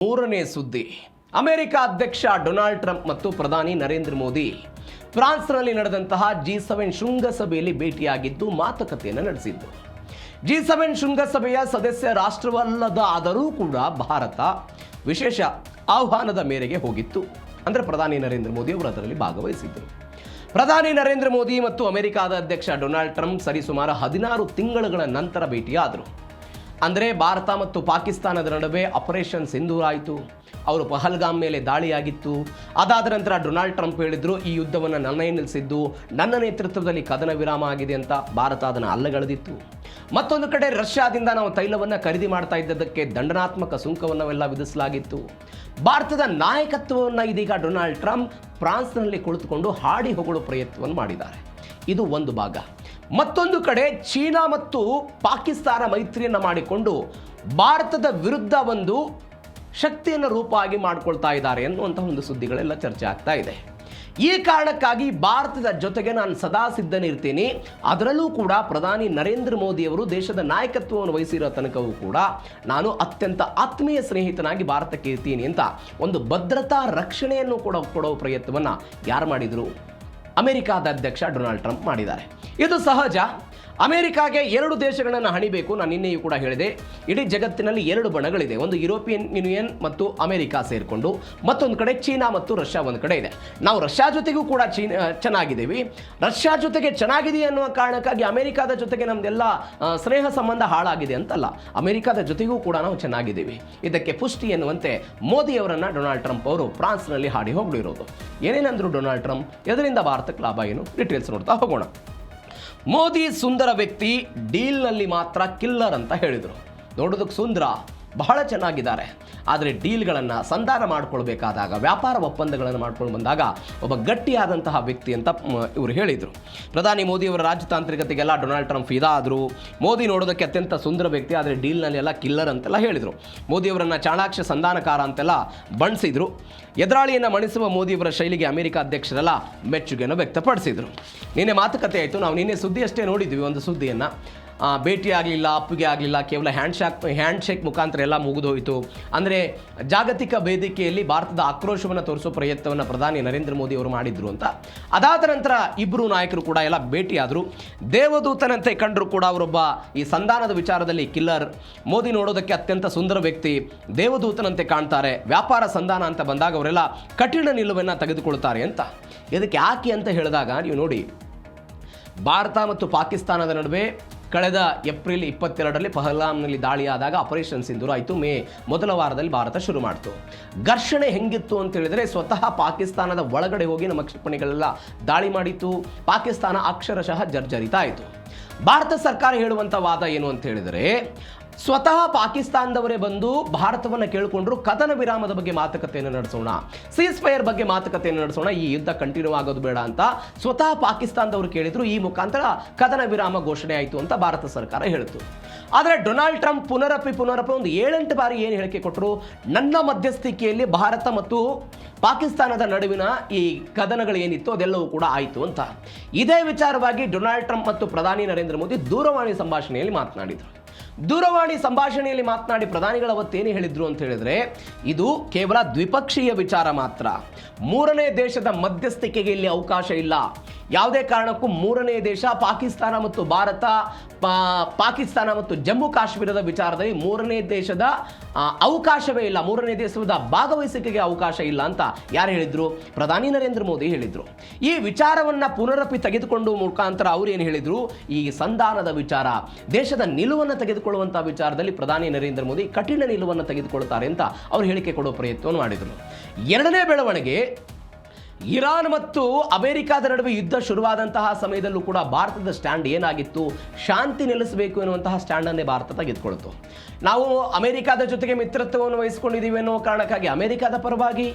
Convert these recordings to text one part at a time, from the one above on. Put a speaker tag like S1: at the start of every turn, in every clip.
S1: ಮೂರನೇ ಸುದ್ದಿ. ಅಮೆರಿಕ ಅಧ್ಯಕ್ಷ ಡೊನಾಲ್ಡ್ ಟ್ರಂಪ್ ಮತ್ತು ಪ್ರಧಾನಿ ನರೇಂದ್ರ ಮೋದಿ ಫ್ರಾನ್ಸ್ನಲ್ಲಿ ನಡೆದಂತಹ G7 ಶೃಂಗಸಭೆಯಲ್ಲಿ ಭೇಟಿಯಾಗಿದ್ದು ಮಾತುಕತೆಯನ್ನು ನಡೆಸಿದ್ದು. G7 ಶೃಂಗಸಭೆಯ ಸದಸ್ಯ ರಾಷ್ಟ್ರವಲ್ಲದಾದರೂ ಕೂಡ ಭಾರತ ವಿಶೇಷ ಆಹ್ವಾನದ ಮೇರೆಗೆ ಹೋಗಿತ್ತು. ಅಂದರೆ ಪ್ರಧಾನಿ ನರೇಂದ್ರ ಮೋದಿ ಅವರು ಅದರಲ್ಲಿ ಭಾಗವಹಿಸಿದ್ದರು. ಪ್ರಧಾನಿ ನರೇಂದ್ರ ಮೋದಿ ಮತ್ತು ಅಮೆರಿಕದ ಅಧ್ಯಕ್ಷ ಡೊನಾಲ್ಡ್ ಟ್ರಂಪ್ ಸರಿಸುಮಾರು 16 ತಿಂಗಳುಗಳ ನಂತರ ಭೇಟಿಯಾದರು. ಅಂದರೆ ಭಾರತ ಮತ್ತು ಪಾಕಿಸ್ತಾನದ ನಡುವೆ ಆಪರೇಷನ್ ಸಿಂಧೂರ್ ಆಯಿತು. ಅವರು ಪಹಲ್ಗಾಮ್ ಮೇಲೆ ದಾಳಿಯಾಗಿತ್ತು. ಅದಾದ ನಂತರ ಡೊನಾಲ್ಡ್ ಟ್ರಂಪ್ ಹೇಳಿದ್ರು, ಈ ಯುದ್ಧವನ್ನು ನನ್ನೇ ನಿಲ್ಲಿಸಿದ್ದು, ನನ್ನ ನೇತೃತ್ವದಲ್ಲಿ ಕದನ ವಿರಾಮ ಆಗಿದೆ ಅಂತ ಭಾರತ ಅದನ್ನು ಅಲ್ಲಗಳೆದಿತ್ತು. ಮತ್ತೊಂದು ಕಡೆ ರಷ್ಯಾದಿಂದ ನಾವು ತೈಲವನ್ನು ಖರೀದಿ ಮಾಡ್ತಾ ಇದ್ದದಕ್ಕೆ ದಂಡನಾತ್ಮಕ ಸುಂಕವನ್ನೆಲ್ಲ ವಿಧಿಸಲಾಗಿತ್ತು. ಭಾರತದ ನಾಯಕತ್ವವನ್ನು ಇದೀಗ ಡೊನಾಲ್ಡ್ ಟ್ರಂಪ್ ಫ್ರಾನ್ಸ್ನಲ್ಲಿ ಕುಳಿತುಕೊಂಡು ಹಾಡಿ ಹೊಗಳು ಪ್ರಯತ್ನವನ್ನು ಮಾಡಿದ್ದಾರೆ. ಇದು ಒಂದು ಭಾಗ. ಮತ್ತೊಂದು ಕಡೆ ಚೀನಾ ಮತ್ತು ಪಾಕಿಸ್ತಾನ ಮೈತ್ರಿಯನ್ನು ಮಾಡಿಕೊಂಡು ಭಾರತದ ವಿರುದ್ಧ ಒಂದು ಶಕ್ತಿಯನ್ನು ರೂಪವಾಗಿ ಮಾಡಿಕೊಳ್ತಾ ಇದ್ದಾರೆ ಅನ್ನುವಂಥ ಒಂದು ಸುದ್ದಿಗಳೆಲ್ಲ ಚರ್ಚೆ ಆಗ್ತಾ ಇದೆ. ಈ ಕಾರಣಕ್ಕಾಗಿ ಭಾರತದ ಜೊತೆಗೆ ನಾನು ಸದಾ ಸಿದ್ಧನಿರ್ತೀನಿ, ಅದರಲ್ಲೂ ಕೂಡ ಪ್ರಧಾನಿ ನರೇಂದ್ರ ಮೋದಿಯವರು ದೇಶದ ನಾಯಕತ್ವವನ್ನು ವಹಿಸಿರೋ ತನಕವೂ ಕೂಡ ನಾನು ಅತ್ಯಂತ ಆತ್ಮೀಯ ಸ್ನೇಹಿತನಾಗಿ ಭಾರತಕ್ಕೆ ಇರ್ತೀನಿ ಅಂತ ಒಂದು ಭದ್ರತಾ ರಕ್ಷಣೆಯನ್ನು ಕೂಡ ಕೊಡೋ ಪ್ರಯತ್ನವನ್ನು ಯಾರು ಮಾಡಿದರು? ಅಮೆರಿಕಾದ ಅಧ್ಯಕ್ಷ ಡೊನಾಲ್ಡ್ ಟ್ರಂಪ್ ಮಾಡಿದ್ದಾರೆ. ಇದು ಸಹಜ. ಅಮೆರಿಕಾಗೆ 2 ದೇಶಗಳನ್ನು ಹಣಿಬೇಕು. ನಾನು ನಿನ್ನೆಯೂ ಕೂಡ ಹೇಳಿದೆ, ಇಡೀ ಜಗತ್ತಿನಲ್ಲಿ 2 ಬಣಗಳಿದೆ. ಒಂದು ಯುರೋಪಿಯನ್ ಯೂನಿಯನ್ ಮತ್ತು ಅಮೆರಿಕ ಸೇರಿಕೊಂಡು, ಮತ್ತೊಂದು ಕಡೆ ಚೀನಾ ಮತ್ತು ರಷ್ಯಾ ಒಂದು ಕಡೆ ಇದೆ. ನಾವು ರಷ್ಯಾ ಜೊತೆಗೂ ಕೂಡ ಚೆನ್ನಾಗಿದ್ದೀವಿ. ರಷ್ಯಾ ಜೊತೆಗೆ ಚೆನ್ನಾಗಿದೆ ಅನ್ನುವ ಕಾರಣಕ್ಕಾಗಿ ಅಮೆರಿಕಾದ ಜೊತೆಗೆ ನಮ್ದೆಲ್ಲ ಸ್ನೇಹ ಸಂಬಂಧ ಹಾಳಾಗಿದೆ ಅಂತಲ್ಲ, ಅಮೆರಿಕಾದ ಜೊತೆಗೂ ಕೂಡ ನಾವು ಚೆನ್ನಾಗಿದ್ದೀವಿ. ಇದಕ್ಕೆ ಪುಷ್ಟಿ ಎನ್ನುವಂತೆ ಮೋದಿಯವರನ್ನು ಡೊನಾಲ್ಡ್ ಟ್ರಂಪ್ ಅವರು ಫ್ರಾನ್ಸ್ನಲ್ಲಿ ಹಾಡಿ ಹೋಗಲಿರೋದು. ಏನೇನಂದ್ರು ಡೊನಾಲ್ಡ್ ಟ್ರಂಪ್, ಇದರಿಂದ ಭಾರತಕ್ಕೆ ಲಾಭ ಏನು? ಡೀಟೇಲ್ಸ್ ನೋಡ್ತಾ ಹೋಗೋಣ. ಮೋದಿ ಸುಂದರ ವ್ಯಕ್ತಿ, ಡೀಲ್ನಲ್ಲಿ ಮಾತ್ರ ಕಿಲ್ಲರ್ ಅಂತ ಹೇಳಿದರು. ನೋಡೋದಕ್ಕೆ ಸುಂದರ, ಬಹಳ ಚೆನ್ನಾಗಿದ್ದಾರೆ, ಆದರೆ ಡೀಲ್ಗಳನ್ನು ಸಂಧಾನ ಮಾಡ್ಕೊಳ್ಬೇಕಾದಾಗ, ವ್ಯಾಪಾರ ಒಪ್ಪಂದಗಳನ್ನು ಮಾಡ್ಕೊಂಡು ಬಂದಾಗ ಒಬ್ಬ ಗಟ್ಟಿಯಾದಂತಹ ವ್ಯಕ್ತಿ ಅಂತ ಇವರು ಹೇಳಿದರು. ಪ್ರಧಾನಿ ಮೋದಿಯವರ ರಾಜತಾಂತ್ರಿಕತೆಗೆಲ್ಲ ಡೊನಾಲ್ಡ್ ಟ್ರಂಪ್ ಇದಾದರು. ಮೋದಿ ನೋಡೋದಕ್ಕೆ ಅತ್ಯಂತ ಸುಂದರ ವ್ಯಕ್ತಿ, ಆದರೆ ಡೀಲ್ನಲ್ಲಿ ಎಲ್ಲ ಕಿಲ್ಲರ್ ಅಂತೆಲ್ಲ ಹೇಳಿದರು. ಮೋದಿಯವರನ್ನು ಚಾಣಾಕ್ಷ ಸಂಧಾನಕಾರ ಅಂತೆಲ್ಲ ಬಣ್ಣಿಸಿದರು. ಎದುರಾಳಿಯನ್ನು ಮಣಿಸುವ ಮೋದಿಯವರ ಶೈಲಿಗೆ ಅಮೆರಿಕ ಅಧ್ಯಕ್ಷರೆಲ್ಲ ಮೆಚ್ಚುಗೆಯನ್ನು ವ್ಯಕ್ತಪಡಿಸಿದರು. ನಿನ್ನೆ ಮಾತುಕತೆ ಆಯಿತು. ನಾವು ನಿನ್ನೆ ಸುದ್ದಿ ಅಷ್ಟೇ ನೋಡಿದ್ವಿ. ಒಂದು ಸುದ್ದಿಯನ್ನು ಭೇಟಿ ಆಗಲಿಲ್ಲ, ಅಪ್ಪುಗೆ ಆಗಲಿಲ್ಲ, ಕೇವಲ ಹ್ಯಾಂಡ್ಶೇಕ್ ಮುಖಾಂತರ ಎಲ್ಲ ಮುಗಿದೋಯಿತು. ಅಂದರೆ ಜಾಗತಿಕ ವೇದಿಕೆಯಲ್ಲಿ ಭಾರತದ ಆಕ್ರೋಶವನ್ನು ತೋರಿಸೋ ಪ್ರಯತ್ನವನ್ನು ಪ್ರಧಾನಿ ನರೇಂದ್ರ ಮೋದಿ ಅವರು ಮಾಡಿದ್ರು ಅಂತ. ಅದಾದ ನಂತರ ಇಬ್ಬರು ನಾಯಕರು ಕೂಡ ಎಲ್ಲ ಭೇಟಿಯಾದರು. ದೇವದೂತನಂತೆ ಕಂಡರೂ ಕೂಡ ಅವರೊಬ್ಬ ಈ ಸಂಧಾನದ ವಿಚಾರದಲ್ಲಿ ಕಿಲ್ಲರ್. ಮೋದಿ ನೋಡೋದಕ್ಕೆ ಅತ್ಯಂತ ಸುಂದರ ವ್ಯಕ್ತಿ, ದೇವದೂತನಂತೆ ಕಾಣ್ತಾರೆ. ವ್ಯಾಪಾರ ಸಂಧಾನ ಅಂತ ಬಂದಾಗ ಅವರೆಲ್ಲ ಕಠಿಣ ನಿಲುವನ್ನು ತೆಗೆದುಕೊಳ್ತಾರೆ ಅಂತ. ಇದಕ್ಕೆ ಯಾಕೆ ಅಂತ ಹೇಳಿದಾಗ ನೀವು ನೋಡಿ, ಭಾರತ ಮತ್ತು ಪಾಕಿಸ್ತಾನದ ನಡುವೆ ಕಳೆದ ಏಪ್ರಿಲ್ 22ರಲ್ಲಿ ಪಹಲ್ಗಾಮ್ನಲ್ಲಿ ದಾಳಿಯಾದಾಗ ಆಪರೇಷನ್ ಸಿಂಧೂರ್ ಆಯಿತು. ಮೇ ಮೊದಲ ವಾರದಲ್ಲಿ ಭಾರತ ಶುರು ಮಾಡಿತು. ಘರ್ಷಣೆ ಹೆಂಗಿತ್ತು ಅಂತ ಹೇಳಿದರೆ, ಸ್ವತಃ ಪಾಕಿಸ್ತಾನದ ಒಳಗಡೆ ಹೋಗಿ ನಮ್ಮ ಕ್ಷಿಪಣಿಗಳೆಲ್ಲ ದಾಳಿ ಮಾಡಿತ್ತು. ಪಾಕಿಸ್ತಾನ ಅಕ್ಷರಶಃ ಜರ್ಜರಿತ ಆಯಿತು. ಭಾರತ ಸರ್ಕಾರ ಹೇಳುವಂಥ ವಾದ ಏನು ಅಂತ ಹೇಳಿದರೆ, ಸ್ವತಃ ಪಾಕಿಸ್ತಾನದವರೇ ಬಂದು ಭಾರತವನ್ನು ಕೇಳಿಕೊಂಡ್ರು, ಕದನ ವಿರಾಮದ ಬಗ್ಗೆ ಮಾತುಕತೆಯನ್ನು ನಡೆಸೋಣ, ಸೀಸ್ ಫೈರ್ ಬಗ್ಗೆ ಮಾತುಕತೆಯನ್ನು ನಡೆಸೋಣ, ಈ ಯುದ್ಧ ಕಂಟಿನ್ಯೂ ಆಗೋದು ಬೇಡ ಅಂತ ಸ್ವತಃ ಪಾಕಿಸ್ತಾನದವರು ಕೇಳಿದ್ರು. ಈ ಮುಖಾಂತರ ಕದನ ವಿರಾಮ ಘೋಷಣೆ ಆಯಿತು ಅಂತ ಭಾರತ ಸರ್ಕಾರ ಹೇಳಿತು. ಆದರೆ ಡೊನಾಲ್ಡ್ ಟ್ರಂಪ್ ಪುನರಪಿ ಒಂದು 7-8 ಬಾರಿ ಏನು ಹೇಳಿಕೆ ಕೊಟ್ಟರು, ನನ್ನ ಮಧ್ಯಸ್ಥಿಕೆಯಲ್ಲಿ ಭಾರತ ಮತ್ತು ಪಾಕಿಸ್ತಾನದ ನಡುವಿನ ಈ ಕದನಗಳು ಏನಿತ್ತು ಅದೆಲ್ಲವೂ ಕೂಡ ಆಯಿತು ಅಂತ. ಇದೇ ವಿಚಾರವಾಗಿ ಡೊನಾಲ್ಡ್ ಟ್ರಂಪ್ ಮತ್ತು ಪ್ರಧಾನಿ ನರೇಂದ್ರ ಮೋದಿ ದೂರವಾಣಿ ಸಂಭಾಷಣೆಯಲ್ಲಿ ಮಾತನಾಡಿದರು. ದೂರವಾಣಿ ಸಂಭಾಷಣೆಯಲ್ಲಿ ಮಾತನಾಡಿ ಪ್ರಧಾನಿಗಳು ಅವತ್ತೇನು ಹೇಳಿದ್ರು ಅಂತ ಹೇಳಿದ್ರೆ, ಇದು ಕೇವಲ ದ್ವಿಪಕ್ಷೀಯ ವಿಚಾರ ಮಾತ್ರ, 3ನೇ ದೇಶದ ಮಧ್ಯಸ್ಥಿಕೆಗೆ ಇಲ್ಲಿ ಅವಕಾಶ ಇಲ್ಲ. ಯಾವುದೇ ಕಾರಣಕ್ಕೂ 3ನೇ ದೇಶ ಪಾಕಿಸ್ತಾನ ಮತ್ತು ಭಾರತ, ಪಾಕಿಸ್ತಾನ ಮತ್ತು ಜಮ್ಮು ಕಾಶ್ಮೀರದ ವಿಚಾರದಲ್ಲಿ 3ನೇ ದೇಶದ ಅವಕಾಶವೇ ಇಲ್ಲ, 3ನೇ ದೇಶದ ಭಾಗವಹಿಸಿಕೆಗೆ ಅವಕಾಶ ಇಲ್ಲ ಅಂತ ಯಾರು ಹೇಳಿದ್ರು? ಪ್ರಧಾನಿ ನರೇಂದ್ರ ಮೋದಿ ಹೇಳಿದ್ರು. ಈ ವಿಚಾರವನ್ನು ಪುನರಪಿ ತೆಗೆದುಕೊಂಡು ಮುಖಾಂತರ ಅವರು ಏನು ಹೇಳಿದ್ರು, ಈ ಸಂಧಾನದ ವಿಚಾರ, ದೇಶದ ನಿಲುವನ್ನು ತೆಗೆದುಕೊಳ್ಳುವಂಥ ವಿಚಾರದಲ್ಲಿ ಪ್ರಧಾನಿ ನರೇಂದ್ರ ಮೋದಿ ಕಠಿಣ ನಿಲುವನ್ನು ತೆಗೆದುಕೊಳ್ತಾರೆ ಅಂತ ಅವರು ಹೇಳಿಕೆ ಕೊಡೋ ಪ್ರಯತ್ನವನ್ನು ಮಾಡಿದರು. 2ನೇ ಬೆಳವಣಿಗೆ, ಇರಾನ್ ಮತ್ತು ಅಮೆರಿಕಾದ ನಡುವೆ ಯುದ್ಧ ಶುರುವಾದಂತಹ ಸಮಯದಲ್ಲೂ ಕೂಡ ಭಾರತದ ಸ್ಟ್ಯಾಂಡ್ ಏನಾಗಿತ್ತು? ಶಾಂತಿ ನೆಲೆಸಬೇಕು ಎನ್ನುವಂತಹ ಸ್ಟ್ಯಾಂಡನ್ನೇ ಭಾರತ ತೆಗೆದುಕೊಳ್ತು. ನಾವು ಅಮೆರಿಕಾದ ಜೊತೆಗೆ ಮಿತ್ರತ್ವವನ್ನು ವಹಿಸಿಕೊಂಡಿದ್ದೀವಿ ಅನ್ನೋ ಕಾರಣಕ್ಕಾಗಿ ಅಮೆರಿಕಾದ ಪರವಾಗಿ,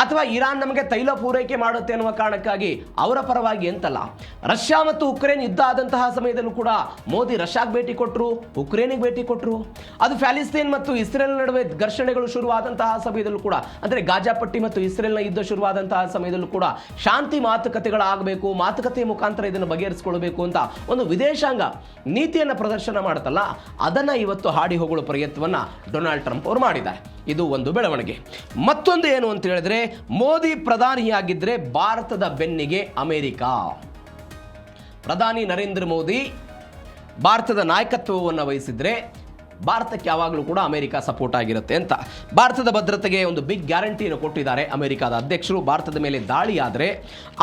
S1: ಅಥವಾ ಇರಾನ್ ನಮಗೆ ತೈಲ ಪೂರೈಕೆ ಮಾಡುತ್ತೆ ಅನ್ನುವ ಕಾರಣಕ್ಕಾಗಿ ಅವರ ಪರವಾಗಿ ಅಂತಲ್ಲ. ರಷ್ಯಾ ಮತ್ತು ಉಕ್ರೇನ್ ಯುದ್ಧ ಆದಂತಹ ಸಮಯದಲ್ಲೂ ಕೂಡ ಮೋದಿ ರಷ್ಯಾಗೆ ಭೇಟಿ ಕೊಟ್ಟರು, ಉಕ್ರೇನಿಗೆ ಭೇಟಿ ಕೊಟ್ಟರು. ಅದು ಪ್ಯಾಲೆಸ್ತೈನ್ ಮತ್ತು ಇಸ್ರೇಲ್ ನಡುವೆ ಘರ್ಷಣೆಗಳು ಶುರುವಾದಂತಹ ಸಮಯದಲ್ಲೂ ಕೂಡ, ಅಂದರೆ ಗಾಜಾಪಟ್ಟಿ ಮತ್ತು ಇಸ್ರೇಲ್ನ ಯುದ್ಧ ಶುರುವಾದಂತಹ ಸಮಯದಲ್ಲೂ ವಿಚಾರದಲ್ಲೂ ಕೂಡ ಶಾಂತಿ ಮಾತುಕತೆಗಳಾಗಬೇಕು, ಮಾತುಕತೆಯ ಮುಖಾಂತರ ಇದನ್ನು ಬಗೆಹರಿಸಿಕೊಳ್ಬೇಕು ಅಂತ ಒಂದು ವಿದೇಶಾಂಗ ನೀತಿಯನ್ನು ಪ್ರದರ್ಶನ ಮಾಡುತ್ತಲ್ಲ, ಅದನ್ನು ಇವತ್ತು ಹಾಡಿ ಹೋಗುವ ಪ್ರಯತ್ನವನ್ನು ಡೊನಾಲ್ಡ್ ಟ್ರಂಪ್ ಅವರು ಮಾಡಿದ್ದಾರೆ. ಇದು ಒಂದು ಬೆಳವಣಿಗೆ. ಮತ್ತೊಂದು ಏನು ಅಂತ ಹೇಳಿದ್ರೆ, ಮೋದಿ ಪ್ರಧಾನಿಯಾಗಿದ್ದರೆ ಭಾರತದ ಬೆನ್ನಿಗೆ ಅಮೆರಿಕ. ಪ್ರಧಾನಿ ನರೇಂದ್ರ ಮೋದಿ ಭಾರತದ ನಾಯಕತ್ವವನ್ನು ವಹಿಸಿದ್ರೆ ಭಾರತಕ್ಕೆ ಯಾವಾಗಲೂ ಕೂಡ ಅಮೆರಿಕ ಸಪೋರ್ಟ್ ಆಗಿರುತ್ತೆ ಅಂತ ಭಾರತದ ಭದ್ರತೆಗೆ ಒಂದು ಬಿಗ್ ಗ್ಯಾರಂಟಿಯನ್ನು ಕೊಟ್ಟಿದ್ದಾರೆ ಅಮೆರಿಕದ ಅಧ್ಯಕ್ಷರು. ಭಾರತದ ಮೇಲೆ ದಾಳಿ ಆದರೆ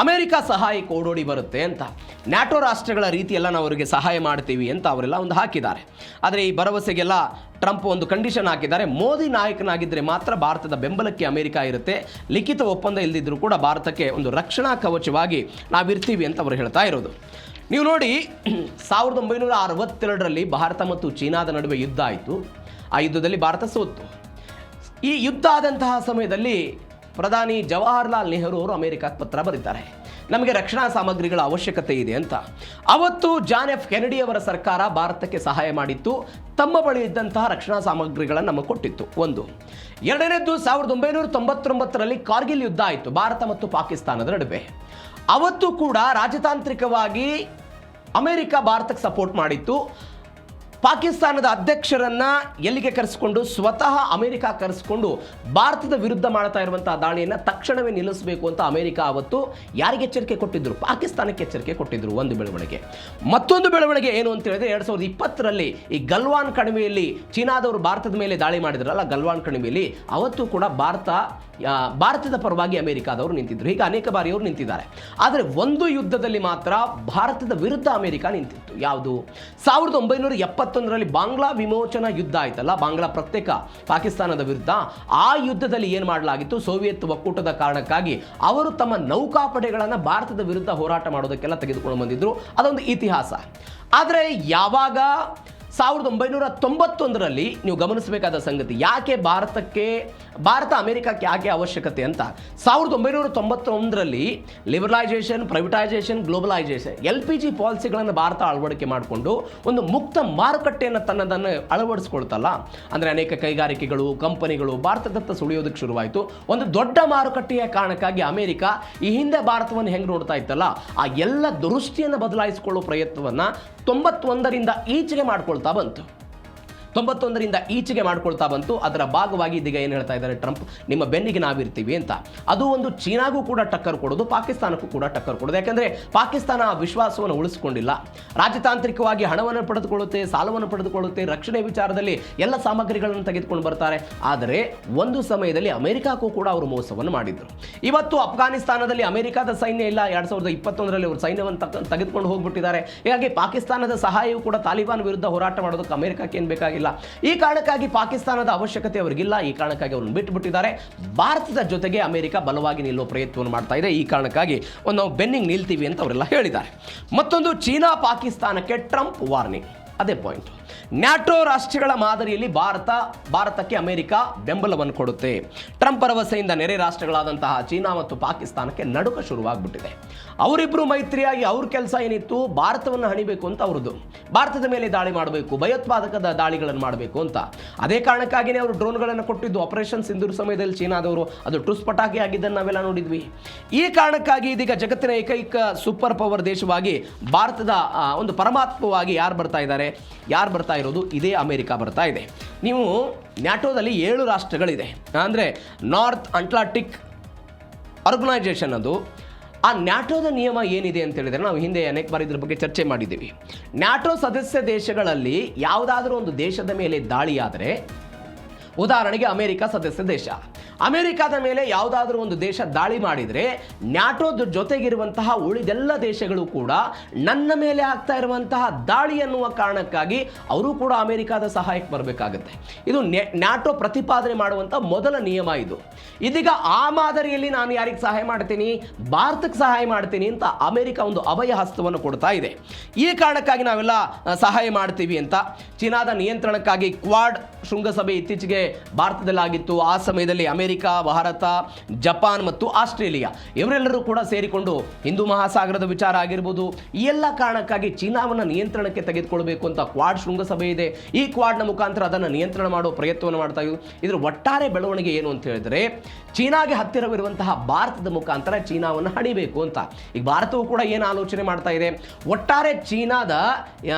S1: ಅಮೆರಿಕ ಸಹಾಯಕ್ಕೆ ಓಡೋಡಿ ಬರುತ್ತೆ ಅಂತ, ನ್ಯಾಟೋ ರಾಷ್ಟ್ರಗಳ ರೀತಿಯೆಲ್ಲ ನಾವು ಅವರಿಗೆ ಸಹಾಯ ಮಾಡ್ತೀವಿ ಅಂತ ಅವರೆಲ್ಲ ಒಂದು ಹಾಕಿದ್ದಾರೆ. ಆದರೆ ಈ ಭರವಸೆಗೆಲ್ಲ ಟ್ರಂಪ್ ಒಂದು ಕಂಡೀಷನ್ ಹಾಕಿದ್ದಾರೆ, ಮೋದಿ ನಾಯಕನಾಗಿದ್ದರೆ ಮಾತ್ರ ಭಾರತದ ಬೆಂಬಲಕ್ಕೆ ಅಮೆರಿಕ ಇರುತ್ತೆ, ಲಿಖಿತ ಒಪ್ಪಂದ ಇಲ್ಲದಿದ್ದರೂ ಕೂಡ ಭಾರತಕ್ಕೆ ಒಂದು ರಕ್ಷಣಾ ಕವಚವಾಗಿ ನಾವಿರ್ತೀವಿ ಅಂತ ಅವರು ಹೇಳ್ತಾ ಇರೋದು. ನೀವು ನೋಡಿ, 1962ರಲ್ಲಿ ಭಾರತ ಮತ್ತು ಚೀನಾದ ನಡುವೆ ಯುದ್ಧ ಆಯಿತು. ಆ ಯುದ್ಧದಲ್ಲಿ ಭಾರತ ಸೋತು. ಈ ಯುದ್ಧ ಆದಂತಹ ಸಮಯದಲ್ಲಿ ಪ್ರಧಾನಿ ಜವಾಹರ್ಲಾಲ್ ನೆಹರು ಅವರು ಅಮೆರಿಕಕ್ಕೆ ಪತ್ರ ಬರೀತಾರೆ, ನಮಗೆ ರಕ್ಷಣಾ ಸಾಮಗ್ರಿಗಳ ಅವಶ್ಯಕತೆ ಇದೆ ಅಂತ. ಅವತ್ತು ಜಾನ್ ಎಫ್ ಕೆನಡಿ ಅವರ ಸರ್ಕಾರ ಭಾರತಕ್ಕೆ ಸಹಾಯ ಮಾಡಿತ್ತು, ತಮ್ಮ ಬಳಿ ಇದ್ದಂತಹ ರಕ್ಷಣಾ ಸಾಮಗ್ರಿಗಳನ್ನು ನಮಗೆ ಕೊಟ್ಟಿತ್ತು. ಒಂದು. ಎರಡನೇದ್ದು, 1999ರಲ್ಲಿ ಕಾರ್ಗಿಲ್ ಯುದ್ಧ ಆಯಿತು ಭಾರತ ಮತ್ತು ಪಾಕಿಸ್ತಾನದ ನಡುವೆ. ಅವತ್ತು ಕೂಡ ರಾಜತಾಂತ್ರಿಕವಾಗಿ ಅಮೆರಿಕ ಭಾರತಕ್ಕೆ ಸಪೋರ್ಟ್ ಮಾಡಿತ್ತು. ಪಾಕಿಸ್ತಾನದ ಅಧ್ಯಕ್ಷರನ್ನ ಎಲ್ಲಿಗೆ ಕರೆಸಿಕೊಂಡು, ಸ್ವತಃ ಅಮೆರಿಕ ಕರೆಸಿಕೊಂಡು ಭಾರತದ ವಿರುದ್ಧ ಮಾಡ್ತಾ ಇರುವಂತಹ ದಾಳಿಯನ್ನು ತಕ್ಷಣವೇ ನಿಲ್ಲಿಸಬೇಕು ಅಂತ ಅಮೆರಿಕ ಅವತ್ತು ಯಾರಿಗೆ ಎಚ್ಚರಿಕೆ ಕೊಟ್ಟಿದ್ರು? ಪಾಕಿಸ್ತಾನಕ್ಕೆ ಎಚ್ಚರಿಕೆ ಕೊಟ್ಟಿದ್ರು. ಒಂದು ಬೆಳವಣಿಗೆ. ಮತ್ತೊಂದು ಬೆಳವಣಿಗೆ ಏನು ಅಂತ ಹೇಳಿದ್ರೆ, 2020ರಲ್ಲಿ ಈ ಗಲ್ವಾನ್ ಕಣಿವೆಯಲ್ಲಿ ಚೀನಾದವರು ಭಾರತದ ಮೇಲೆ ದಾಳಿ ಮಾಡಿದ್ರಲ್ಲ, ಗಲ್ವಾನ್ ಕಣಿವೆಯಲ್ಲಿ, ಅವತ್ತು ಕೂಡ ಭಾರತದ ಪರವಾಗಿ ಅಮೆರಿಕಾದವರು ನಿಂತಿದ್ರು. ಹೀಗೆ ಅನೇಕ ಬಾರಿ ಅವರು ನಿಂತಿದ್ದಾರೆ. ಆದರೆ ಒಂದು ಯುದ್ಧದಲ್ಲಿ ಮಾತ್ರ ಭಾರತದ ವಿರುದ್ಧ ಅಮೆರಿಕ ನಿಂತಿತ್ತು. ಯಾವುದು? 1971ರಲ್ಲಿ ಬಾಂಗ್ಲಾ ವಿಮೋಚನಾ ಯುದ್ಧ ಆಯ್ತಲ್ಲ, ಬಾಂಗ್ಲಾ ಪ್ರತ್ಯೇಕ ಪಾಕಿಸ್ತಾನದ ವಿರುದ್ಧ. ಆ ಯುದ್ಧದಲ್ಲಿ ಏನು ಮಾಡಲಾಗಿತ್ತು, ಸೋವಿಯತ್ ಒಕ್ಕೂಟದ ಕಾರಣಕ್ಕಾಗಿ ಅವರು ತಮ್ಮ ನೌಕಾಪಡೆಗಳನ್ನು ಭಾರತದ ವಿರುದ್ಧ ಹೋರಾಟ ಮಾಡೋದಕ್ಕೆಲ್ಲ ತೆಗೆದುಕೊಂಡು ಬಂದಿದ್ರು. ಅದೊಂದು ಇತಿಹಾಸ. ಆದರೆ ಯಾವಾಗ 1991ರಲ್ಲಿ ನೀವು ಗಮನಿಸಬೇಕಾದ ಸಂಗತಿ, ಯಾಕೆ ಭಾರತ ಅಮೆರಿಕಕ್ಕೆ ಯಾಕೆ ಅವಶ್ಯಕತೆ ಅಂತ, 1991ರಲ್ಲಿ ಲಿಬರಲೈಸೇಷನ್, ಪ್ರೈವೇಟೈಸೇಷನ್, ಗ್ಲೋಬಲೈಸೇಷನ್, LPG ಪಾಲಿಸಿಗಳನ್ನು ಭಾರತ ಅಳವಡಿಕೆ ಮಾಡಿಕೊಂಡು ಒಂದು ಮುಕ್ತ ಮಾರುಕಟ್ಟೆಯನ್ನು ತನ್ನದನ್ನು ಅಳವಡಿಸ್ಕೊಳ್ತಲ್ಲ, ಅಂದರೆ ಅನೇಕ ಕೈಗಾರಿಕೆಗಳು, ಕಂಪನಿಗಳು ಭಾರತದತ್ತ ಸುಳಿಯೋದಕ್ಕೆ ಶುರುವಾಯಿತು. ಒಂದು ದೊಡ್ಡ ಮಾರುಕಟ್ಟೆಯ ಕಾರಣಕ್ಕಾಗಿ ಅಮೆರಿಕ ಈ ಹಿಂದೆ ಭಾರತವನ್ನು ಹೆಂಗೆ ನೋಡ್ತಾ ಇತ್ತಲ್ಲ, ಆ ಎಲ್ಲ ದೃಷ್ಟಿಯನ್ನು ಬದಲಾಯಿಸಿಕೊಳ್ಳೋ ಪ್ರಯತ್ನವನ್ನು 91ರಿಂದ ಈಚೆಗೆ ಮಾಡ್ಕೊಳ್ತಾ ಬಂತು. 91ರಿಂದ ಈಚೆಗೆ ಮಾಡ್ಕೊಳ್ತಾ ಬಂತು. ಅದರ ಭಾಗವಾಗಿ ಇದೀಗ ಏನು ಹೇಳ್ತಾ ಇದ್ದಾರೆ ಟ್ರಂಪ್, ನಿಮ್ಮ ಬೆನ್ನಿಗೆ ನಾವಿರ್ತೀವಿ ಅಂತ. ಅದು ಒಂದು ಚೀನಾಗೂ ಕೂಡ ಟಕ್ಕರ್ ಕೊಡೋದು, ಪಾಕಿಸ್ತಾನಕ್ಕೂ ಕೂಡ ಟಕ್ಕರ್ ಕೊಡೋದು. ಯಾಕಂದರೆ ಪಾಕಿಸ್ತಾನ ಆ ವಿಶ್ವಾಸವನ್ನು ಉಳಿಸ್ಕೊಂಡಿಲ್ಲ. ರಾಜತಾಂತ್ರಿಕವಾಗಿ ಹಣವನ್ನು ಪಡೆದುಕೊಳ್ಳುತ್ತೆ, ಸಾಲವನ್ನು ಪಡೆದುಕೊಳ್ಳುತ್ತೆ, ರಕ್ಷಣೆ ವಿಚಾರದಲ್ಲಿ ಎಲ್ಲ ಸಾಮಗ್ರಿಗಳನ್ನು ತೆಗೆದುಕೊಂಡು ಬರ್ತಾರೆ. ಆದರೆ ಒಂದು ಸಮಯದಲ್ಲಿ ಅಮೆರಿಕಕ್ಕೂ ಕೂಡ ಅವರು ಮೋಸವನ್ನು ಮಾಡಿದರು. ಇವತ್ತು ಅಫ್ಘಾನಿಸ್ತಾನದಲ್ಲಿ ಅಮೆರಿಕದ ಸೈನ್ಯ ಇಲ್ಲ, 2021ರಲ್ಲಿ ಅವರು ಸೈನ್ಯವನ್ನು ತೆಗೆದುಕೊಂಡು ಹೋಗ್ಬಿಟ್ಟಿದ್ದಾರೆ. ಹೀಗಾಗಿ ಪಾಕಿಸ್ತಾನದ ಸಹಾಯವೂ ಕೂಡ ತಾಲಿಬಾನ್ ವಿರುದ್ಧ ಹೋರಾಟ ಮಾಡೋದಕ್ಕೆ ಅಮೆರಿಕಕ್ಕೆ ಏನು ಬೇಕಾಗಿಲ್ಲ. ಈ ಕಾರಣಕ್ಕಾಗಿ ಪಾಕಿಸ್ತಾನದ ಅವಶ್ಯಕತೆ ಅವರಿಗಿಲ್ಲ. ಈ ಕಾರಣಕ್ಕಾಗಿ ಅವರನ್ನು ಬಿಟ್ಟುಬಿಟ್ಟಿದ್ದಾರೆ. ಭಾರತದ ಜೊತೆಗೆ ಅಮೆರಿಕ ಬಲವಾಗಿ ನಿಲ್ಲೋ ಪ್ರಯತ್ನವನ್ನು ಮಾಡ್ತಾ ಇದೆ. ಈ ಕಾರಣಕ್ಕಾಗಿ ನಾವು ಬೆನ್ನಿಗೆ ನಿಲ್ತೀವಿ ಅಂತ ಅವರೆಲ್ಲ ಹೇಳಿದ್ದಾರೆ. ಮತ್ತೊಂದು, ಚೀನಾ ಪಾಕಿಸ್ತಾನಕ್ಕೆ ಟ್ರಂಪ್ ವಾರ್ನಿಂಗ್. ಅದೇ ಪಾಯಿಂಟ್. ನ್ಯಾಟೋ ರಾಷ್ಟ್ರಗಳ ಮಾದರಿಯಲ್ಲಿ ಭಾರತಕ್ಕೆ ಅಮೆರಿಕ ಬೆಂಬಲವನ್ನು ಕೊಡುತ್ತೆ. ಟ್ರಂಪ್ ಭರವಸೆಯಿಂದ ನೆರೆ ರಾಷ್ಟ್ರಗಳಾದಂತಹ ಚೀನಾ ಮತ್ತು ಪಾಕಿಸ್ತಾನಕ್ಕೆ ನಡುಕ ಶುರುವಾಗ್ಬಿಟ್ಟಿದೆ. ಅವರಿಬ್ಬರು ಮೈತ್ರಿಯಾಗಿ ಅವ್ರ ಕೆಲಸ ಏನಿತ್ತು, ಭಾರತವನ್ನು ಹಣಿಬೇಕು ಅಂತ ಅವ್ರದ್ದು, ಭಾರತದ ಮೇಲೆ ದಾಳಿ ಮಾಡಬೇಕು, ಭಯೋತ್ಪಾದಕದ ದಾಳಿಗಳನ್ನು ಮಾಡಬೇಕು ಅಂತ. ಅದೇ ಕಾರಣಕ್ಕಾಗಿಯೇ ಅವರು ಡ್ರೋನ್ಗಳನ್ನು ಕೊಟ್ಟಿದ್ದು. ಆಪರೇಷನ್ ಸಿಂಧೂರ್ ಸಮಯದಲ್ಲಿ ಚೀನಾದವರು ಅದು ಟುಸ್ ಪಟಾಕಿ ಆಗಿದ್ದನ್ನು ನಾವೆಲ್ಲ ನೋಡಿದ್ವಿ. ಈ ಕಾರಣಕ್ಕಾಗಿ ಇದೀಗ ಜಗತ್ತಿನ ಏಕೈಕ ಸೂಪರ್ ಪವರ್ ದೇಶವಾಗಿ ಭಾರತದ ಒಂದು ಪರಮಾತ್ಮವಾಗಿ ಯಾರು ಬರ್ತಾ ಇರೋದು, ಇದೇ ಅಮೆರಿಕ ಬರ್ತಾ ಇದೆ. ನೀವು ನ್ಯಾಟೋದಲ್ಲಿ 7 ರಾಷ್ಟ್ರಗಳಿದೆ, ಅಂದರೆ ನಾರ್ತ್ ಅಟ್ಲಾಂಟಿಕ್ ಆರ್ಗನೈಸೇಷನ್. ಅದು ಆ ನ್ಯಾಟೋದ ನಿಯಮ ಏನಿದೆ ಅಂತ ಹೇಳಿದರೆ, ನಾವು ಹಿಂದೆ ಅನೇಕ ಬಾರಿ ಇದ್ರ ಬಗ್ಗೆ ಚರ್ಚೆ ಮಾಡಿದ್ದೀವಿ. ನ್ಯಾಟೋ ಸದಸ್ಯ ದೇಶಗಳಲ್ಲಿ ಯಾವುದಾದ್ರೂ ಒಂದು ದೇಶದ ಮೇಲೆ ದಾಳಿಯಾದರೆ, ಉದಾಹರಣೆಗೆ ಅಮೆರಿಕ ಸದಸ್ಯ ದೇಶ, ಅಮೆರಿಕದ ಮೇಲೆ ಯಾವುದಾದ್ರೂ ಒಂದು ದೇಶ ದಾಳಿ ಮಾಡಿದರೆ ನ್ಯಾಟೋದ ಜೊತೆಗಿರುವಂತಹ ಉಳಿದೆಲ್ಲ ದೇಶಗಳು ಕೂಡ ನನ್ನ ಮೇಲೆ ಆಗ್ತಾ ಇರುವಂತಹ ದಾಳಿ ಅನ್ನುವ ಕಾರಣಕ್ಕಾಗಿ ಅವರು ಕೂಡ ಅಮೆರಿಕದ ಸಹಾಯಕ್ಕೆ ಬರಬೇಕಾಗುತ್ತೆ. ಇದು ನ್ಯಾಟೋ ಪ್ರತಿಪಾದನೆ ಮಾಡುವಂಥ ಮೊದಲ ನಿಯಮ. ಇದೀಗ ಆ ಮಾದರಿಯಲ್ಲಿ ನಾನು ಯಾರಿಗೆ ಸಹಾಯ ಮಾಡ್ತೀನಿ, ಭಾರತಕ್ಕೆ ಸಹಾಯ ಮಾಡ್ತೀನಿ ಅಂತ ಅಮೆರಿಕ ಒಂದು ಅಭಯ ಹಸ್ತವನ್ನು ಕೊಡ್ತಾ ಇದೆ. ಈ ಕಾರಣಕ್ಕಾಗಿ ನಾವೆಲ್ಲ ಸಹಾಯ ಮಾಡ್ತೀವಿ ಅಂತ. ಚೀನಾದ ನಿಯಂತ್ರಣಕ್ಕಾಗಿ ಕ್ವಾಡ್ ಶೃಂಗಸಭೆ ಇತ್ತೀಚೆಗೆ ಭಾರತದಲ್ಲಾಗಿತ್ತು. ಆ ಸಮಯದಲ್ಲಿ ಅಮೆರಿಕ, ಭಾರತ, ಜಪಾನ್ ಮತ್ತು ಆಸ್ಟ್ರೇಲಿಯಾ ಇವರೆಲ್ಲರೂ ಕೂಡ ಸೇರಿಕೊಂಡು ಹಿಂದೂ ಮಹಾಸಾಗರದ ವಿಚಾರ ಆಗಿರ್ಬೋದು, ಈ ಎಲ್ಲ ಕಾರಣಕ್ಕಾಗಿ ಚೀನಾವನ್ನು ನಿಯಂತ್ರಣಕ್ಕೆ ತೆಗೆದುಕೊಳ್ಬೇಕು ಅಂತ ಕ್ವಾಡ್ ಶೃಂಗಸಭೆ ಇದೆ. ಈ ಕ್ವಾಡ್ನ ಮುಖಾಂತರ ಅದನ್ನು ನಿಯಂತ್ರಣ ಮಾಡೋ ಪ್ರಯತ್ನವನ್ನು ಮಾಡ್ತಾ ಇದ್ರು. ಇದರ ಒಟ್ಟಾರೆ ಬೆಳವಣಿಗೆ ಏನು ಅಂತ ಹೇಳಿದ್ರೆ, ಚೀನಾಗೆ ಹತ್ತಿರವಿರುವಂತಹ ಭಾರತದ ಮುಖಾಂತರ ಚೀನಾವನ್ನು ಹಣಿಬೇಕು ಅಂತ. ಈಗ ಭಾರತವು ಕೂಡ ಏನು ಆಲೋಚನೆ ಮಾಡ್ತಾ ಇದೆ, ಒಟ್ಟಾರೆ ಚೀನಾದ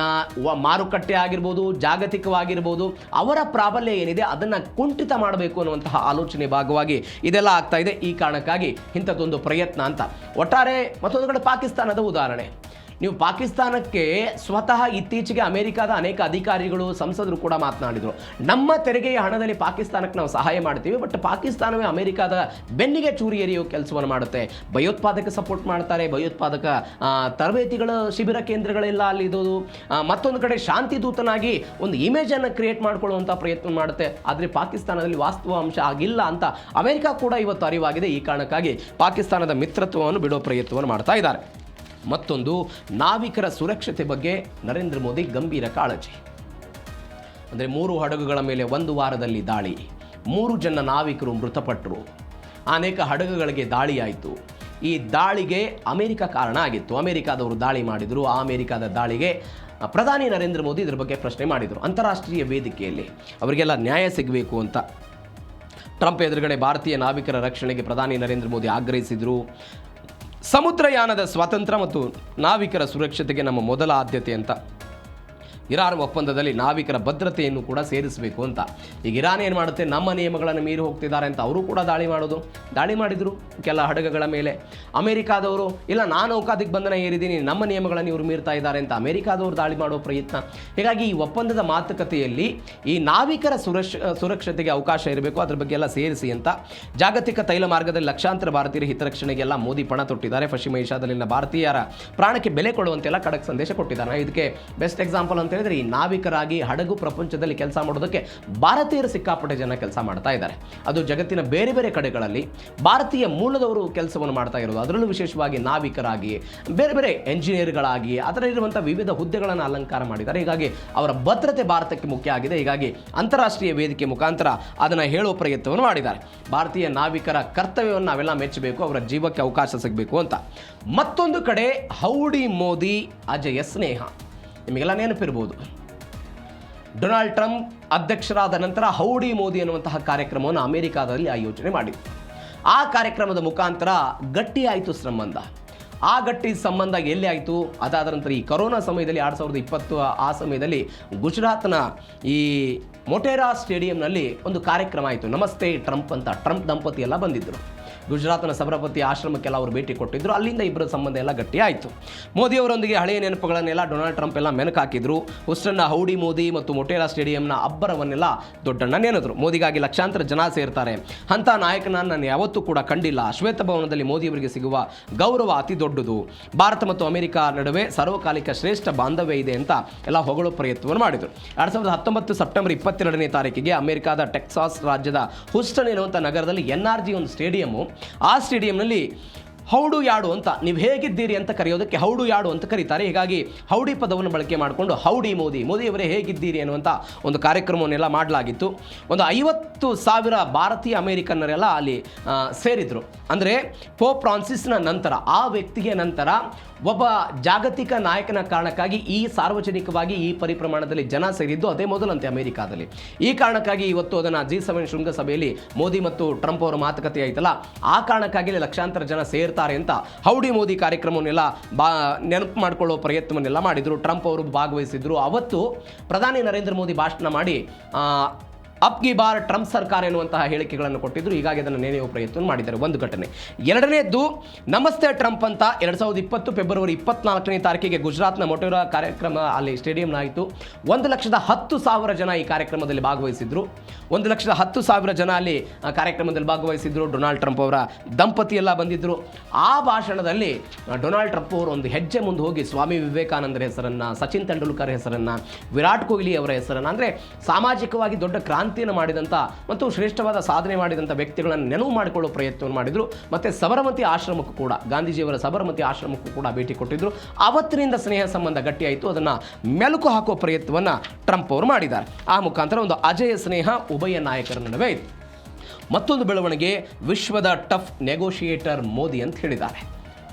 S1: ಮಾರುಕಟ್ಟೆ ಆಗಿರ್ಬೋದು, ಜಾಗತಿಕವಾಗಿರ್ಬೋದು, ಅವರ ಪ್ರಾಬಲ್ಯ ಏನಿದೆ ಅದನ್ನು ಕುಂಠಿತ ಮಾಡಬೇಕು ಅನ್ನುವಂತಹ ಆಲೋಚನೆ ಭಾಗವಾಗಿ ಇದೆಲ್ಲ ಆಗ್ತಾ ಇದೆ. ಈ ಕಾರಣಕ್ಕಾಗಿ ಇಂಥದ್ದೊಂದು ಪ್ರಯತ್ನ ಅಂತ. ಒಟ್ಟಾರೆ ಮತ್ತೊಂದು ಕಡೆ ಪಾಕಿಸ್ತಾನದ ಉದಾಹರಣೆ, ನೀವು ಪಾಕಿಸ್ತಾನಕ್ಕೆ ಸ್ವತಃ ಇತ್ತೀಚೆಗೆ ಅಮೆರಿಕದ ಅನೇಕ ಅಧಿಕಾರಿಗಳು, ಸಂಸದರು ಕೂಡ ಮಾತನಾಡಿದರು, ನಮ್ಮ ತೆರಿಗೆಯ ಹಣದಲ್ಲಿ ಪಾಕಿಸ್ತಾನಕ್ಕೆ ನಾವು ಸಹಾಯ ಮಾಡ್ತೀವಿ, ಬಟ್ ಪಾಕಿಸ್ತಾನವೇ ಅಮೆರಿಕದ ಬೆನ್ನಿಗೆ ಚೂರಿ ಎರಿಯೋ ಕೆಲಸವನ್ನು ಮಾಡುತ್ತೆ, ಭಯೋತ್ಪಾದಕ ಸಪೋರ್ಟ್ ಮಾಡ್ತಾರೆ, ಭಯೋತ್ಪಾದಕ ತರಬೇತಿಗಳ ಶಿಬಿರ ಕೇಂದ್ರಗಳೆಲ್ಲ ಅಲ್ಲಿ ಇದ್ದೋದು, ಮತ್ತೊಂದು ಕಡೆ ಶಾಂತಿ ದೂತನಾಗಿ ಒಂದು ಇಮೇಜನ್ನು ಕ್ರಿಯೇಟ್ ಮಾಡ್ಕೊಳ್ಳುವಂಥ ಪ್ರಯತ್ನ ಮಾಡುತ್ತೆ. ಆದರೆ ಪಾಕಿಸ್ತಾನದಲ್ಲಿ ವಾಸ್ತವ ಅಂಶ ಆಗಿಲ್ಲ ಅಂತ ಅಮೆರಿಕ ಕೂಡ ಇವತ್ತು ಅರಿವಾಗಿದೆ. ಈ ಕಾರಣಕ್ಕಾಗಿ ಪಾಕಿಸ್ತಾನದ ಮಿತ್ರತ್ವವನ್ನು ಬಿಡೋ ಪ್ರಯತ್ನವನ್ನು ಮಾಡ್ತಾ ಇದ್ದಾರೆ. ಮತ್ತೊಂದು, ನಾವಿಕರ ಸುರಕ್ಷತೆ ಬಗ್ಗೆ ನರೇಂದ್ರ ಮೋದಿ ಗಂಭೀರ ಕಾಳಜಿ. ಅಂದರೆ 3 ಹಡಗುಗಳ ಮೇಲೆ 1 ವಾರದಲ್ಲಿ ದಾಳಿ, 3 ಜನ ನಾವಿಕರು ಮೃತಪಟ್ಟರು, ಅನೇಕ ಹಡಗುಗಳಿಗೆ ದಾಳಿಯಾಯಿತು. ಈ ದಾಳಿಗೆ ಅಮೆರಿಕ ಕಾರಣ ಆಗಿತ್ತು, ಅಮೆರಿಕಾದವರು ದಾಳಿ ಮಾಡಿದರು. ಆ ಅಮೆರಿಕಾದ ದಾಳಿಗೆ ಪ್ರಧಾನಿ ನರೇಂದ್ರ ಮೋದಿ ಇದರ ಬಗ್ಗೆ ಪ್ರಶ್ನೆ ಮಾಡಿದರು ಅಂತಾರಾಷ್ಟ್ರೀಯ ವೇದಿಕೆಯಲ್ಲಿ. ಅವರಿಗೆಲ್ಲ ನ್ಯಾಯ ಸಿಗಬೇಕು ಅಂತ ಟ್ರಂಪ್ ಎದುರುಗಡೆ ಭಾರತೀಯ ನಾವಿಕರ ರಕ್ಷಣೆಗೆ ಪ್ರಧಾನಿ ನರೇಂದ್ರ ಮೋದಿ ಆಗ್ರಹಿಸಿದರು. ಸಮುದ್ರಯಾನದ ಸ್ವಾತಂತ್ರ್ಯ ಮತ್ತು ನಾವಿಕರ ಸುರಕ್ಷತೆಗೆ ನಮ್ಮ ಮೊದಲ ಆದ್ಯತೆ ಅಂತ. ಇರಾನ್ ಒಪ್ಪಂದದಲ್ಲಿ ನಾವಿಕರ ಭದ್ರತೆಯನ್ನು ಕೂಡ ಸೇರಿಸಬೇಕು ಅಂತ. ಈಗ ಇರಾನ್ ಏನು ಮಾಡುತ್ತೆ, ನಮ್ಮ ನಿಯಮಗಳನ್ನು ಮೀರಿ ಹೋಗ್ತಿದ್ದಾರೆ ಅಂತ ಅವರು ಕೂಡ ದಾಳಿ ಮಾಡಿದರು ಕೆಲ ಹಡಗುಗಳ ಮೇಲೆ. ಅಮೆರಿಕಾದವರು ಇಲ್ಲ, ನಾನು ನೌಕಾದಿಗ್ಬಂಧನ ಏರಿದ್ದೀನಿ, ನಮ್ಮ ನಿಯಮಗಳನ್ನು ಇವರು ಮೀರ್ತಾ ಇದ್ದಾರೆ ಅಂತ ಅಮೆರಿಕಾದವರು ದಾಳಿ ಮಾಡೋ ಪ್ರಯತ್ನ. ಹೀಗಾಗಿ ಈ ಒಪ್ಪಂದದ ಮಾತುಕತೆಯಲ್ಲಿ ಈ ನಾವಿಕರ ಸುರಕ್ಷತೆಗೆ ಅವಕಾಶ ಇರಬೇಕು, ಅದ್ರ ಬಗ್ಗೆ ಎಲ್ಲ ಸೇರಿಸಿ ಅಂತ. ಜಾಗತಿಕ ತೈಲ ಮಾರ್ಗದಲ್ಲಿ ಲಕ್ಷಾಂತರ ಭಾರತೀಯರ ಹಿತರಕ್ಷಣೆಗೆಲ್ಲ ಮೋದಿ ಪಣ ತೊಟ್ಟಿದ್ದಾರೆ. ಪಶ್ಚಿಮ ಏಷ್ಯಾದಲ್ಲಿನ ಭಾರತೀಯರ ಪ್ರಾಣಕ್ಕೆ ಬೆಲೆ ಕೊಡುವಂತೆಲ್ಲ ಖಡಕ್ ಸಂದೇಶ ಕೊಟ್ಟಿದ್ದಾರೆ. ಇದಕ್ಕೆ ಬೆಸ್ಟ್ ಎಕ್ಸಾಂಪಲ್ ಅಂತ ಹೇಳಿದ್ರೆ, ಈ ನಾವಿಕರಾಗಿ ಹಡಗು ಪ್ರಪಂಚದಲ್ಲಿ ಕೆಲಸ ಮಾಡೋದಕ್ಕೆ ಭಾರತೀಯರು ಸಿಕ್ಕಾಪಟ್ಟೆ ಜನ ಕೆಲಸ ಮಾಡ್ತಾ ಇದ್ದಾರೆ. ಅದು ಜಗತ್ತಿನ ಬೇರೆ ಬೇರೆ ಕಡೆಗಳಲ್ಲಿ ಭಾರತೀಯ ಮೂಲದವರು ಕೆಲಸವನ್ನು ಮಾಡ್ತಾ ಇರೋದು. ಅದರಲ್ಲೂ ವಿಶೇಷವಾಗಿ ನಾವಿಕರಾಗಿ, ಬೇರೆ ಬೇರೆ ಎಂಜಿನಿಯರ್ಗಳಾಗಿ ಅದರಲ್ಲಿರುವಂಥ ವಿವಿಧ ಹುದ್ದೆಗಳನ್ನು ಅಲಂಕಾರ ಮಾಡಿದ್ದಾರೆ. ಹೀಗಾಗಿ ಅವರ ಭದ್ರತೆ ಭಾರತಕ್ಕೆ ಮುಖ್ಯ ಆಗಿದೆ. ಹೀಗಾಗಿ ಅಂತಾರಾಷ್ಟ್ರೀಯ ವೇದಿಕೆ ಮುಖಾಂತರ ಅದನ್ನು ಹೇಳೋ ಪ್ರಯತ್ನವನ್ನು ಮಾಡಿದ್ದಾರೆ. ಭಾರತೀಯ ನಾವಿಕರ ಕರ್ತವ್ಯವನ್ನು ನಾವೆಲ್ಲ ಮೆಚ್ಚಬೇಕು, ಅವರ ಜೀವಕ್ಕೆ ಅವಕಾಶ ಸಿಗಬೇಕು ಅಂತ. ಮತ್ತೊಂದು ಕಡೆ ಹೌಡಿ ಮೋದಿ ಅಜಯ ಸ್ನೇಹ, ನಿಮಗೆಲ್ಲ ನೆನಪಿರ್ಬೋದು. ಡೊನಾಲ್ಡ್ ಟ್ರಂಪ್ ಅಧ್ಯಕ್ಷರಾದ ನಂತರ ಹೌಡಿ ಮೋದಿ ಅನ್ನುವಂತಹ ಕಾರ್ಯಕ್ರಮವನ್ನು ಅಮೆರಿಕಾದಲ್ಲಿ ಆಯೋಜನೆ ಮಾಡಿದ್ರು. ಆ ಕಾರ್ಯಕ್ರಮದ ಮುಖಾಂತರ ಗಟ್ಟಿಯಾಯಿತು ಸಂಬಂಧ. ಆ ಗಟ್ಟಿ ಸಂಬಂಧ ಎಲ್ಲಿ ಆಯಿತು, ಅದಾದ ನಂತರ ಈ ಕೊರೋನಾ ಸಮಯದಲ್ಲಿ 2020 ಆ ಸಮಯದಲ್ಲಿ ಗುಜರಾತ್ನ ಈ ಮೊಟೇರಾ ಸ್ಟೇಡಿಯಂನಲ್ಲಿ ಒಂದು ಕಾರ್ಯಕ್ರಮ ಆಯಿತು, ನಮಸ್ತೆ ಟ್ರಂಪ್ ಅಂತ. ಟ್ರಂಪ್ ದಂಪತಿ ಎಲ್ಲ ಬಂದಿದ್ದರು. ಗುಜರಾತ್ನ ಸಬರಮತಿ ಆಶ್ರಮಕ್ಕೆಲ್ಲ ಅವರು ಭೇಟಿ ಕೊಟ್ಟಿದ್ದರು. ಅಲ್ಲಿಂದ ಇಬ್ಬರ ಸಂಬಂಧ ಎಲ್ಲ ಗಟ್ಟಿ ಆಯಿತು. ಮೋದಿಯವರೊಂದಿಗೆ ಹಳೆಯ ನೆನಪುಗಳನ್ನೆಲ್ಲ ಡೊನಾಲ್ಡ್ ಟ್ರಂಪ್ ಎಲ್ಲ ಮೆನಕಾಕಿದ್ರು. ಹುಸ್ಟನ್ನ ಹೌಡಿ ಮೋದಿ ಮತ್ತು ಮೊಟೇರಾ ಸ್ಟೇಡಿಯಂನ ಅಬ್ಬರವನ್ನೆಲ್ಲ ದೊಡ್ಡಣ್ಣ ನೆನೆದ್ರು. ಮೋದಿಗಾಗಿ ಲಕ್ಷಾಂತರ ಜನ ಸೇರ್ತಾರೆ, ಅಂಥ ನಾಯಕನ ನಾನು ಯಾವತ್ತೂ ಕೂಡ ಕಂಡಿಲ್ಲ. ಶ್ವೇತಭವನದಲ್ಲಿ ಮೋದಿಯವರಿಗೆ ಸಿಗುವ ಗೌರವ ಅತಿ ದೊಡ್ಡದು. ಭಾರತ ಮತ್ತು ಅಮೆರಿಕ ನಡುವೆ ಸಾರ್ವಕಾಲಿಕ ಶ್ರೇಷ್ಠ ಬಾಂಧವ್ಯ ಇದೆ ಅಂತ ಎಲ್ಲ ಹೊಗಳೋ ಪ್ರಯತ್ನವನ್ನು ಮಾಡಿದರು. 2019 ಸೆಪ್ಟೆಂಬರ್ 22ನೇ ತಾರೀಕಿಗೆ ಅಮೆರಿಕದ ಟೆಕ್ಸಾಸ್ ರಾಜ್ಯದ ಹುಸ್ಟನ್ ಎನ್ನುವಂಥ ನಗರದಲ್ಲಿ NRG ಒಂದು ಸ್ಟೇಡಿಯಮ್ಮು. ಆ ಸ್ಟೇಡಿಯಂನಲ್ಲಿ ಹೌಡು ಯಾಡು ಅಂತ, ನೀವು ಹೇಗಿದ್ದೀರಿ ಅಂತ ಕರೆಯೋದಕ್ಕೆ ಹೌಡು ಯಾಡು ಅಂತ ಕರೀತಾರೆ. ಹೀಗಾಗಿ ಹೌಡಿ ಪದವನ್ನು ಬಳಕೆ ಮಾಡಿಕೊಂಡು ಹೌಡಿ ಮೋದಿಯವರೇ ಹೇಗಿದ್ದೀರಿ ಅನ್ನುವಂಥ ಒಂದು ಕಾರ್ಯಕ್ರಮವನ್ನೆಲ್ಲ ಮಾಡಲಾಗಿತ್ತು. ಒಂದು 50,000 ಭಾರತೀಯ ಅಮೇರಿಕನ್ನರೆಲ್ಲ ಅಲ್ಲಿ ಸೇರಿದರು. ಅಂದರೆ ಪೋಪ್ ಫ್ರಾನ್ಸಿಸ್ನ ನಂತರ, ಆ ವ್ಯಕ್ತಿಗೆ ನಂತರ ಒಬ್ಬ ಜಾಗತಿಕ ನಾಯಕನ ಕಾರಣಕ್ಕಾಗಿ ಈ ಸಾರ್ವಜನಿಕವಾಗಿ ಈ ಪರಿಪ್ರಮಾಣದಲ್ಲಿ ಜನ ಸೇರಿದ್ದು ಅದೇ ಮೊದಲಂತೆ ಅಮೆರಿಕಾದಲ್ಲಿ. ಈ ಕಾರಣಕ್ಕಾಗಿ ಇವತ್ತು ಅದನ್ನು G7 ಶೃಂಗಸಭೆಯಲ್ಲಿ ಮೋದಿ ಮತ್ತು ಟ್ರಂಪ್ ಅವರ ಮಾತುಕತೆ ಆಯ್ತಲ್ಲ, ಆ ಕಾರಣಕ್ಕಾಗಿ ಲಕ್ಷಾಂತರ ಜನ ಸೇರ್ತಾರೆ ಅಂತ ಹೌಡಿ ಮೋದಿ ಕಾರ್ಯಕ್ರಮವನ್ನೆಲ್ಲ ನೆನಪು ಮಾಡಿಕೊಳ್ಳೋ ಪ್ರಯತ್ನವನ್ನೆಲ್ಲ ಮಾಡಿದರು. ಟ್ರಂಪ್ ಅವರು ಭಾಗವಹಿಸಿದ್ರು. ಅವತ್ತು ಪ್ರಧಾನಿ ನರೇಂದ್ರ ಮೋದಿ ಭಾಷಣ ಮಾಡಿ ಅಬ್ ಕಿ ಬಾರ್ ಟ್ರಂಪ್ ಸರ್ಕಾರ ಎನ್ನುವಂತಹ ಹೇಳಿಕೆಗಳನ್ನು ಕೊಟ್ಟಿದ್ದರು. ಹೀಗಾಗಿ ಅದನ್ನು ನೆನೆಯುವ ಪ್ರಯತ್ನ ಮಾಡಿದ್ದಾರೆ. ಒಂದು ಘಟನೆ. ಎರಡನೇದ್ದು, ನಮಸ್ತೆ ಟ್ರಂಪ್ ಅಂತ 2020 ಫೆಬ್ರವರಿ 24ನೇ ತಾರೀಕಿಗೆ ಗುಜರಾತ್ನ ಮೊಟೇರಾ ಕಾರ್ಯಕ್ರಮ ಅಲ್ಲಿ ಸ್ಟೇಡಿಯಂನ ಆಯಿತು. 1,10,000 ಜನ ಈ ಕಾರ್ಯಕ್ರಮದಲ್ಲಿ ಭಾಗವಹಿಸಿದ್ರು. 1,10,000 ಜನ ಅಲ್ಲಿ ಕಾರ್ಯಕ್ರಮದಲ್ಲಿ ಭಾಗವಹಿಸಿದ್ರು. ಡೊನಾಲ್ಡ್ ಟ್ರಂಪ್ ಅವರ ದಂಪತಿ ಎಲ್ಲ ಬಂದಿದ್ದರು. ಆ ಭಾಷಣದಲ್ಲಿ ಡೊನಾಲ್ಡ್ ಟ್ರಂಪ್ ಅವರು ಒಂದು ಹೆಜ್ಜೆ ಮುಂದೆ ಹೋಗಿ ಸ್ವಾಮಿ ವಿವೇಕಾನಂದರ ಹೆಸರನ್ನು, ಸಚಿನ್ ತೆಂಡೂಲ್ಕರ್ ಹೆಸರನ್ನು, ವಿರಾಟ್ ಕೊಹ್ಲಿ ಅವರ ಹೆಸರನ್ನು, ಅಂದರೆ ಸಾಮಾಜಿಕವಾಗಿ ದೊಡ್ಡ ಕ್ರಾಂತಿಯನ್ನು ಮಾಡಿದಂಥ ಮತ್ತು ಶ್ರೇಷ್ಠವಾದ ಸಾಧನೆ ಮಾಡಿದಂಥ ವ್ಯಕ್ತಿಗಳನ್ನು ನೆನಪು ಮಾಡಿಕೊಳ್ಳೋ ಪ್ರಯತ್ನವನ್ನು ಮಾಡಿದರು. ಮತ್ತು ಸಬರಮತಿ ಆಶ್ರಮಕ್ಕೂ ಕೂಡ, ಗಾಂಧೀಜಿಯವರ ಸಬರಮತಿ ಆಶ್ರಮಕ್ಕೂ ಕೂಡ ಭೇಟಿ ಕೊಟ್ಟಿದ್ದರು. ಆವತ್ತಿನಿಂದ ಸ್ನೇಹ ಸಂಬಂಧ ಗಟ್ಟಿಯಾಯಿತು. ಅದನ್ನು ಮೆಲುಕು ಹಾಕೋ ಪ್ರಯತ್ನವನ್ನು ಟ್ರಂಪ್ ಅವರು ಮಾಡಿದ್ದಾರೆ. ಆ ಮುಖಾಂತರ ಒಂದು ಅಜೇಯ ಸ್ನೇಹ ಉಭಯ ನಾಯಕರ ನಡುವೆ ಇತ್ತು. ಮತ್ತೊಂದು ಬೆಳವಣಿಗೆ, ವಿಶ್ವದ ಟಫ್ ನೆಗೋಷಿಯೇಟರ್ ಮೋದಿ ಅಂತ ಹೇಳಿದ್ದಾರೆ.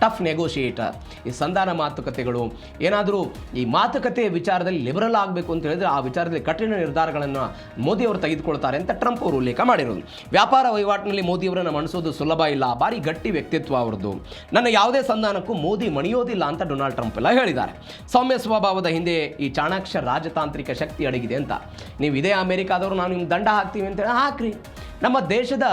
S1: ಟಫ್ ನೆಗೋಷಿಯೇಟರ್. ಈ ಸಂಧಾನ ಮಾತುಕತೆಗಳು ಏನಾದರೂ ಈ ಮಾತುಕತೆಯ ವಿಚಾರದಲ್ಲಿ ಲಿಬರಲ್ ಆಗಬೇಕು ಅಂತ ಹೇಳಿದ್ರೆ ಆ ವಿಚಾರದಲ್ಲಿ ಕಠಿಣ ನಿರ್ಧಾರಗಳನ್ನು ಮೋದಿಯವರು ತೆಗೆದುಕೊಳ್ತಾರೆ ಅಂತ ಟ್ರಂಪ್ ಅವರು ಉಲ್ಲೇಖ ಮಾಡಿರೋದು. ವ್ಯಾಪಾರ ವಹಿವಾಟಿನಲ್ಲಿ ಮೋದಿಯವರನ್ನು ಮಣಿಸೋದು ಸುಲಭ ಇಲ್ಲ, ಭಾರಿ ಗಟ್ಟಿ ವ್ಯಕ್ತಿತ್ವ ಅವ್ರದ್ದು, ನನ್ನ ಯಾವುದೇ ಸಂಧಾನಕ್ಕೂ ಮೋದಿ ಮಣಿಯೋದಿಲ್ಲ ಅಂತ ಡೊನಾಲ್ಡ್ ಟ್ರಂಪ್ ಎಲ್ಲ ಹೇಳಿದ್ದಾರೆ. ಸೌಮ್ಯ ಸ್ವಭಾವದ ಹಿಂದೆ ಈ ಚಾಣಾಕ್ಷ ರಾಜತಾಂತ್ರಿಕ ಶಕ್ತಿ ಅಡಗಿದೆ ಅಂತ. ನೀವು ಇದೇ ಅಮೆರಿಕಾದವರು ನಾವು ನಿಮ್ಗೆ ದಂಡ ಹಾಕ್ತೀವಿ ಅಂತೇಳಿ ಹಾಕ್ರಿ, ನಮ್ಮ ದೇಶದ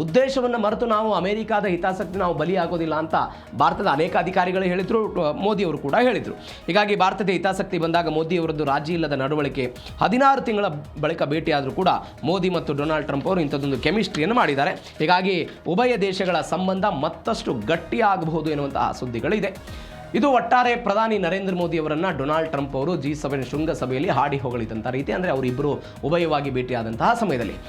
S1: ಉದ್ದೇಶವನ್ನು ಮರೆತು ನಾವು ಅಮೆರಿಕಾದ ಹಿತಾಸಕ್ತಿ ನಾವು ಬಲಿಯಾಗೋದಿಲ್ಲ ಅಂತ ಭಾರತದ ಅನೇಕ ಅಧಿಕಾರಿಗಳು ಹೇಳಿದರು, ಮೋದಿಯವರು ಕೂಡ ಹೇಳಿದರು. ಹೀಗಾಗಿ ಭಾರತದ ಹಿತಾಸಕ್ತಿ ಬಂದಾಗ ಮೋದಿಯವರದ್ದು ರಾಜಿ ಇಲ್ಲದ ನಡವಳಿಕೆ. 16 ತಿಂಗಳ ಬಳಿಕ ಭೇಟಿಯಾದರೂ ಕೂಡ ಮೋದಿ ಮತ್ತು ಡೊನಾಲ್ಡ್ ಟ್ರಂಪ್ ಅವರು ಇಂಥದ್ದೊಂದು ಕೆಮಿಸ್ಟ್ರಿಯನ್ನು ಮಾಡಿದ್ದಾರೆ. ಹೀಗಾಗಿ ಉಭಯ ದೇಶಗಳ ಸಂಬಂಧ ಮತ್ತಷ್ಟು ಗಟ್ಟಿಯಾಗಬಹುದು ಎನ್ನುವಂತಹ ಸುದ್ದಿಗಳಿದೆ. ಇದು ಒಟ್ಟಾರೆ ಪ್ರಧಾನಿ ನರೇಂದ್ರ ಮೋದಿ ಅವರನ್ನು ಡೊನಾಲ್ಡ್ ಟ್ರಂಪ್ ಅವರು G7 ಶೃಂಗಸಭೆಯಲ್ಲಿ ಹಾಡಿ ಹೊಗಳಿದಂಥ ರೀತಿ, ಅಂದರೆ ಅವರಿಬ್ಬರು ಉಭಯವಾಗಿ ಭೇಟಿಯಾದಂತಹ ಸಮಯದಲ್ಲಿ.